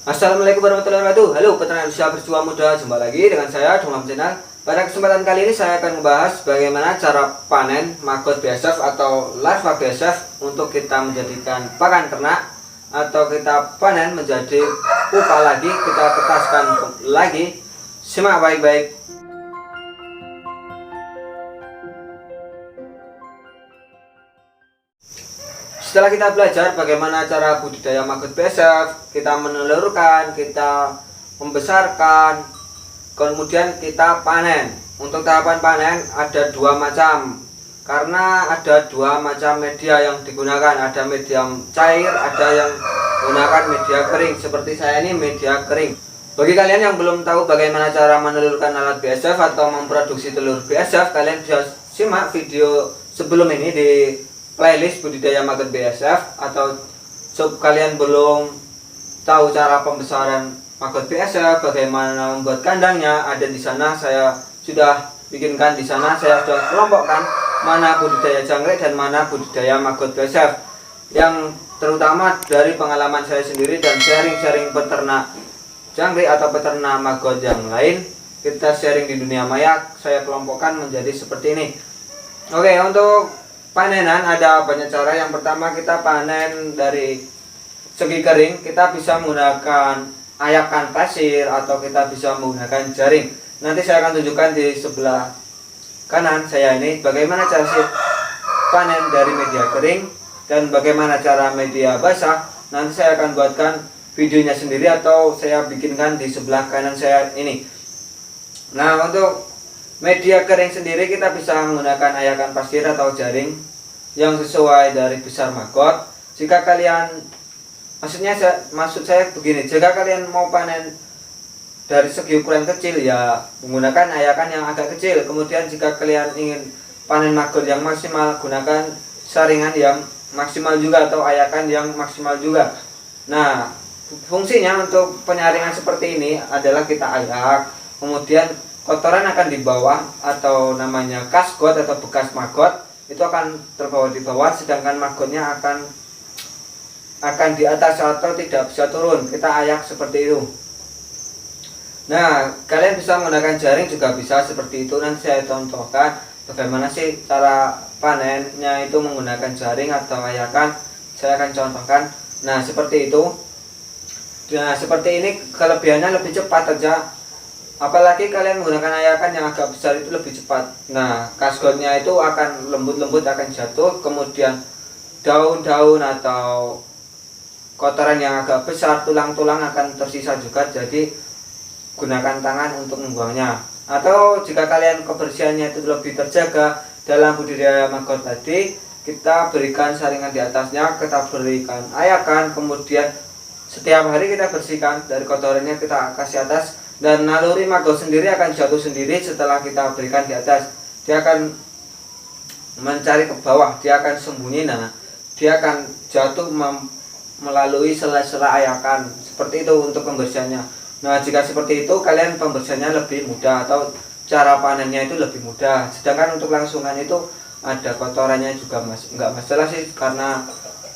Assalamualaikum warahmatullahi wabarakatuh. Halo peternak usaha berjuang muda, jumpa lagi dengan saya Domam Channel. Pada kesempatan kali ini saya akan membahas bagaimana cara panen maggot BASF atau larva BASF untuk kita menjadikan pakan ternak atau kita panen menjadi pupa lagi, kita tetaskan lagi. Simak baik-baik. Setelah kita belajar bagaimana cara budidaya maggot BASF, kita menelurkan, kita membesarkan, kemudian kita panen. Untuk tahapan panen ada dua macam, karena ada dua macam media yang digunakan. Ada media cair, ada yang menggunakan media kering. Seperti saya ini media kering. Bagi kalian yang belum tahu bagaimana cara menelurkan alat BASF atau memproduksi telur BASF, kalian bisa simak video sebelum ini di playlist budidaya maggot BASF. Atau kalian belum tahu cara pembesaran maggot BASF, bagaimana membuat kandangnya, ada di sana. Saya sudah bikinkan di sana. Saya sudah kelompokkan mana budidaya jangkrik dan mana budidaya maggot BASF, yang terutama dari pengalaman saya sendiri dan sharing-sharing peternak jangkrik atau peternak maggot yang lain. Kita sharing di dunia maya, saya kelompokkan menjadi seperti ini. Oke, untuk panenan ada banyak cara. Yang pertama, kita panen dari segi kering. Kita bisa menggunakan ayakan pasir atau kita bisa menggunakan jaring. Nanti saya akan tunjukkan di sebelah kanan saya ini bagaimana cara panen dari media kering dan bagaimana cara media basah. Nanti saya akan buatkan videonya sendiri atau saya bikinkan di sebelah kanan saya ini. Nah, untuk media kering sendiri kita bisa menggunakan ayakan pasir atau jaring yang sesuai dari besar maggot. Jika kalian, maksud saya begini, jika kalian mau panen dari segi ukuran kecil, ya menggunakan ayakan yang agak kecil. Kemudian jika kalian ingin panen maggot yang maksimal, gunakan saringan yang maksimal juga atau ayakan yang maksimal juga. Nah, fungsinya untuk penyaringan seperti ini adalah kita ayak, kemudian kotoran akan di bawah atau namanya kasgot atau bekas maggot itu akan terbawa di bawah, sedangkan maggotnya akan di atas atau tidak bisa turun. Kita ayak seperti itu. Nah, kalian bisa menggunakan jaring juga bisa seperti itu. Nanti saya contohkan bagaimana sih cara panennya itu menggunakan jaring atau ayakan. Saya akan contohkan. Nah, seperti itu. Nah, seperti ini kelebihannya lebih cepat aja. Apalagi kalian menggunakan ayakan yang agak besar itu lebih cepat. Nah, kasgotnya itu akan lembut-lembut, akan jatuh. Kemudian daun-daun atau kotoran yang agak besar, tulang-tulang akan tersisa juga. Jadi gunakan tangan untuk membuangnya. Atau jika kalian kebersihannya itu lebih terjaga dalam budidaya maggot tadi, kita berikan saringan di atasnya, kita berikan ayakan, kemudian setiap hari kita bersihkan dari kotorannya, kita kasih atas. Dan naluri maggot sendiri akan jatuh sendiri setelah kita berikan di atas. Dia akan mencari ke bawah, dia akan sembunyi. Nah, dia akan jatuh melalui sela-sela ayakan. Seperti itu untuk pembersihannya. Nah, jika seperti itu kalian pembersihannya lebih mudah atau cara panennya itu lebih mudah. Sedangkan untuk langsungan itu ada kotorannya juga nggak masalah sih, karena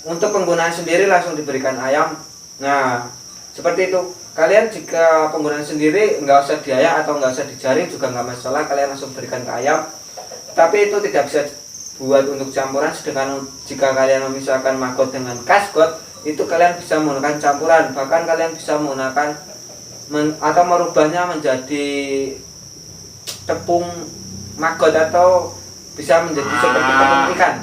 untuk penggunaan sendiri langsung diberikan ayam. Nah, seperti itu. Kalian jika penggunaan sendiri nggak usah diayak atau nggak usah dijaring juga nggak masalah, kalian langsung berikan ke ayam. Tapi itu tidak bisa buat untuk campuran. Sedangkan jika kalian memisahkan maggot dengan kasgot, itu kalian bisa menggunakan campuran. Bahkan kalian bisa menggunakan atau merubahnya menjadi tepung maggot atau bisa menjadi seperti tepung ikan.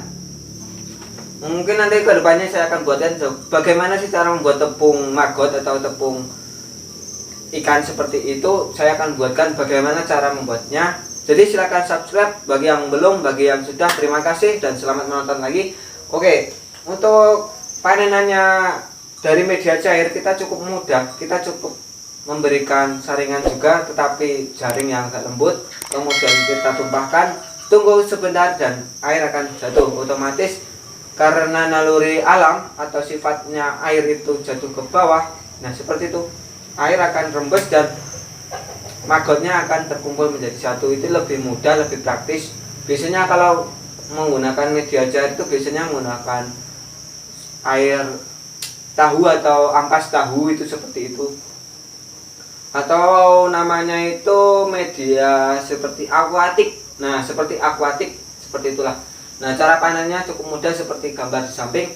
Mungkin nanti kedepannya saya akan buatkan bagaimana sih cara membuat tepung maggot atau tepung ikan seperti itu. Saya akan buatkan bagaimana cara membuatnya. Jadi silahkan subscribe bagi yang belum, bagi yang sudah terima kasih dan selamat menonton lagi. Oke, untuk panenannya dari media cair kita cukup mudah. Kita cukup memberikan saringan juga, tetapi jaring yang agak lembut. Kemudian kita tumpahkan, tunggu sebentar dan air akan jatuh otomatis. Karena naluri alam atau sifatnya air itu jatuh ke bawah. Nah, seperti itu. Air akan rembes dan maggotnya akan terkumpul menjadi satu. Itu lebih mudah, lebih praktis. Biasanya kalau menggunakan media cair itu biasanya menggunakan air tahu atau ampas tahu itu seperti itu, atau namanya itu media seperti akuatik. Nah, seperti akuatik seperti itulah. Nah, cara panennya cukup mudah seperti gambar di samping.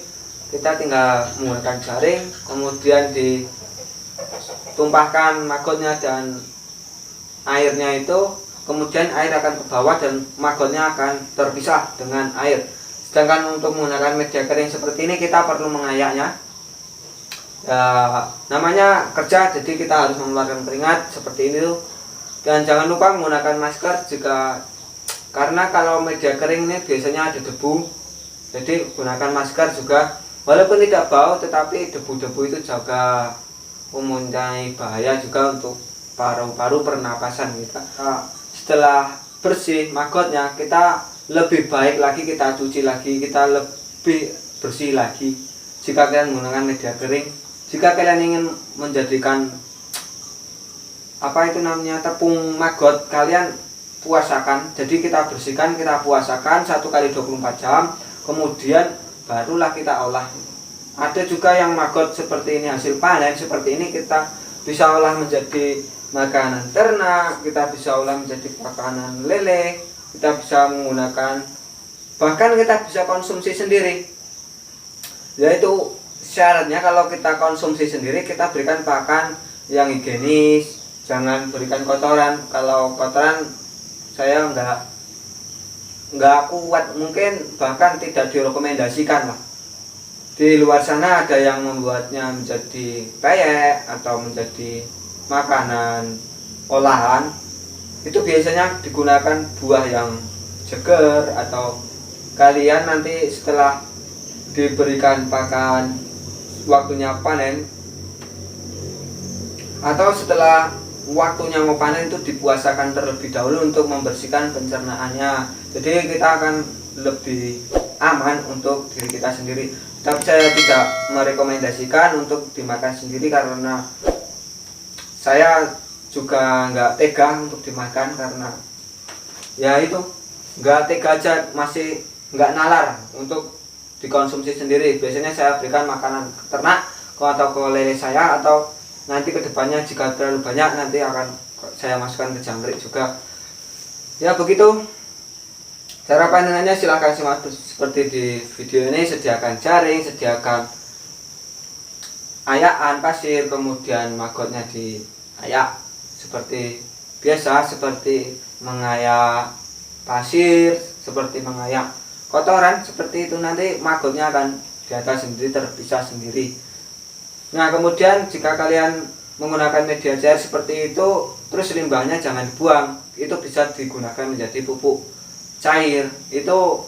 Kita tinggal menggunakan jaring, kemudian ditumpahkan magotnya dan airnya itu, kemudian air akan ke bawah dan magotnya akan terpisah dengan air. Sedangkan untuk menggunakan media kering seperti ini kita perlu mengayaknya. Ya, namanya kerja, jadi kita harus mengeluarkan keringat seperti ini tuh. Dan jangan lupa menggunakan masker juga, karena kalau media kering ini biasanya ada debu, jadi gunakan masker juga. Walaupun tidak bau, tetapi debu-debu itu juga mempunyai bahaya juga untuk paru-paru pernapasan kita. Nah, setelah bersih magotnya, kita lebih baik lagi kita cuci lagi, kita lebih bersih lagi jika kalian menggunakan media kering. Jika kalian ingin menjadikan apa itu namanya tepung maggot, kalian puasakan. Jadi kita bersihkan, kita puasakan 1 kali 24 jam, kemudian barulah kita olah. Ada juga yang maggot seperti ini, hasil panen seperti ini, kita bisa olah menjadi makanan ternak, kita bisa olah menjadi makanan lele, kita bisa menggunakan, bahkan kita bisa konsumsi sendiri. Yaitu syaratnya kalau kita konsumsi sendiri, kita berikan pakan yang higienis, jangan berikan kotoran. Kalau kotoran saya nggak kuat, mungkin bahkan tidak direkomendasikan lah. Di luar sana ada yang membuatnya menjadi peyek atau menjadi makanan olahan. Itu biasanya digunakan buah yang segar, atau kalian nanti setelah diberikan pakan waktunya panen, atau setelah waktunya mau panen itu dipuasakan terlebih dahulu untuk membersihkan pencernaannya. Jadi kita akan lebih aman untuk diri kita sendiri. Tapi saya tidak merekomendasikan untuk dimakan sendiri, karena saya juga nggak tega untuk dimakan, karena ya itu nggak tega aja, masih nggak nalar untuk dikonsumsi sendiri. Biasanya saya berikan makanan ke ternak atau ke lele saya, atau nanti kedepannya jika terlalu banyak nanti akan saya masukkan ke jangkrik juga. Ya begitu cara panenannya, silahkan simak seperti di video ini. Sediakan jaring, sediakan ayakan pasir, kemudian magotnya diayak seperti biasa, seperti mengayak pasir, seperti mengayak kotoran seperti itu. Nanti magotnya akan di atas sendiri, terpisah sendiri. Nah, kemudian jika kalian menggunakan media cair seperti itu, terus limbahnya jangan dibuang. Itu bisa digunakan menjadi pupuk cair. Itu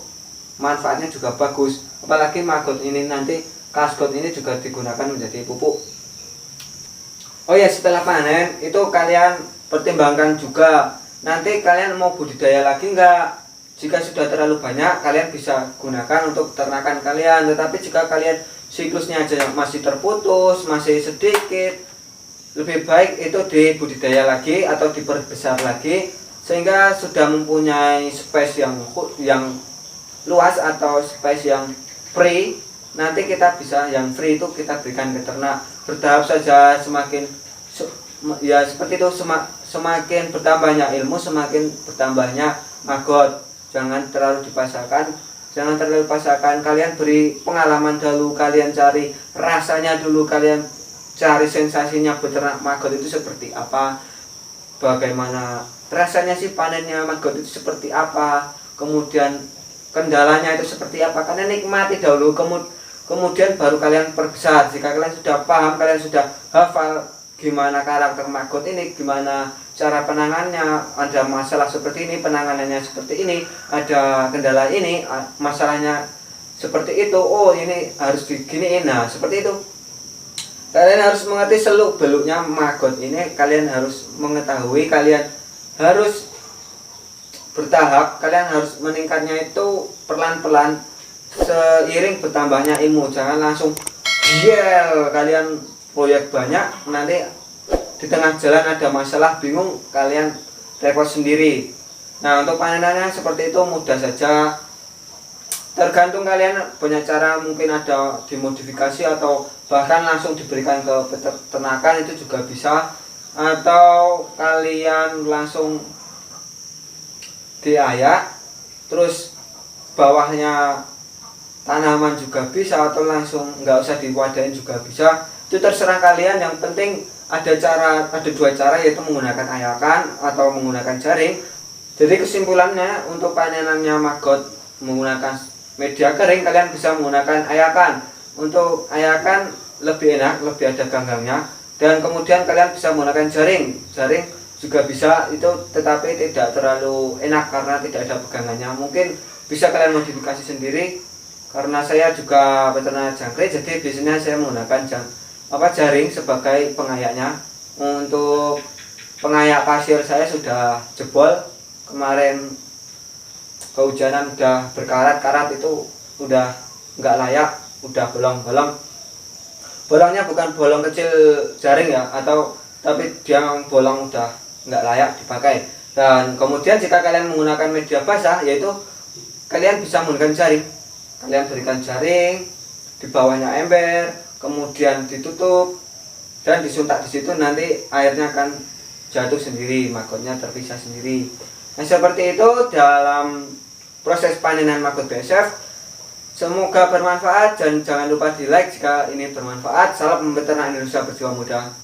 manfaatnya juga bagus. Apalagi maggot ini, nanti kasgot ini juga digunakan menjadi pupuk. Oh ya, setelah panen itu kalian pertimbangkan juga, nanti kalian mau budidaya lagi enggak. Jika sudah terlalu banyak, kalian bisa gunakan untuk ternakan kalian. Tetapi jika kalian siklusnya aja masih terputus, masih sedikit, lebih baik itu dibudidaya lagi atau diperbesar lagi, sehingga sudah mempunyai space yang luas atau space yang free. Nanti kita bisa yang free itu kita berikan ke ternak bertahap saja. Semakin ya seperti itu, semakin bertambahnya ilmu, semakin bertambahnya maggot. Jangan terlalu dipaksakan, kalian beri pengalaman dulu, kalian cari rasanya dulu, kalian cari sensasinya beternak maggot itu seperti apa, bagaimana rasanya sih panennya maggot itu seperti apa, kemudian kendalanya itu seperti apa. Kalian nikmati dahulu, kemudian baru kalian perbesar. Jika kalian sudah paham, kalian sudah hafal gimana karakter maggot ini, gimana cara penangannya, ada masalah seperti ini, penanganannya seperti ini, ada kendala ini, masalahnya seperti itu, oh ini harus diginiin. Nah seperti itu, kalian harus mengerti seluk beluknya maggot ini. Kalian harus mengetahui, kalian harus bertahap, kalian harus meningkatnya itu perlahan-pelan seiring bertambahnya ilmu. Jangan langsung kalian proyek banyak, nanti di tengah jalan ada masalah, bingung, kalian repot sendiri. Nah, untuk panenannya seperti itu mudah saja. tergantung kalian banyak cara, mungkin ada dimodifikasi atau bahkan langsung diberikan ke peternakan itu juga bisa, atau kalian langsung diayak terus bawahnya tanaman juga bisa, atau langsung nggak usah diwadahin juga bisa. Itu terserah kalian, yang penting ada dua cara, yaitu menggunakan ayakan atau menggunakan jaring. Jadi kesimpulannya, untuk panenannya maggot menggunakan media kering, kalian bisa menggunakan ayakan. Untuk ayakan lebih enak, lebih ada ganggangnya, dan kemudian kalian bisa menggunakan jaring. Jaring juga bisa itu, tetapi tidak terlalu enak karena tidak ada pegangannya. Mungkin bisa kalian modifikasi sendiri, karena saya juga peternak jangkrik, jadi biasanya saya menggunakan jaring sebagai pengayaknya. Untuk pengayak pasir saya sudah jebol, kemarin kehujanan udah berkarat-karat, itu udah nggak layak, udah bolong-bolong. Bolongnya bukan bolong kecil jaring ya, tapi dia bolong udah nggak layak dipakai. Dan kemudian jika kalian menggunakan media basah, yaitu kalian bisa menggunakan jaring. Kalian berikan jaring, di bawahnya ember, kemudian ditutup dan disuntak di situ, nanti airnya akan jatuh sendiri, maggotnya terpisah sendiri. Nah, seperti itu dalam proses panenan maggot BSF. Semoga bermanfaat, dan jangan lupa di like jika ini bermanfaat. Salam peternak Indonesia berjiwa muda.